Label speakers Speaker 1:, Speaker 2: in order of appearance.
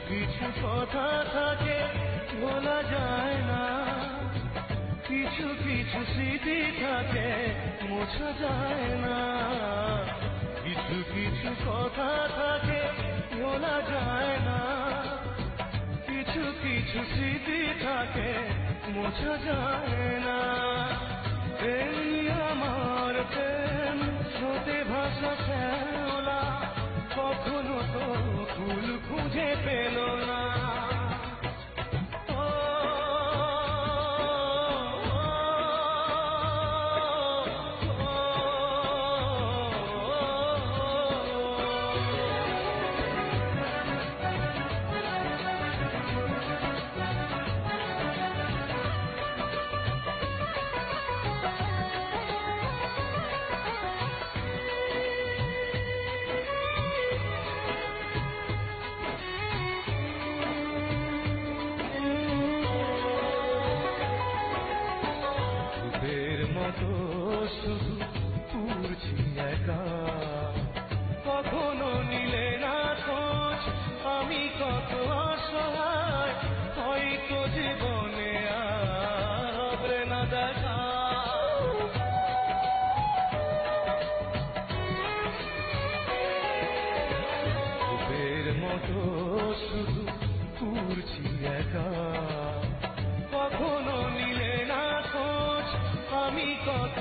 Speaker 1: কিছু কথা থাকে বলা যায় না, কিছু কিছু স্মৃতি থাকে মোছা যায় না। কিছু কিছু কথা থাকে বলা যায় না, কিছু কিছু স্মৃতি থাকে মোছা যায় না। প্রেম আমার প্রেম স্রোতে ভাসা শ্যাওলা, কখনো তো ফুল খুঁজে পেল না। মতো শুধু উড়ছি একা, কখনো নিলে না খোঁজ আমি কত অসহায়, হয়তো জীবনে আর হবে না দেখা। ভূতের মতো শুধু উড়ছি একা, কখনো নিলে না খোঁজ আমি কত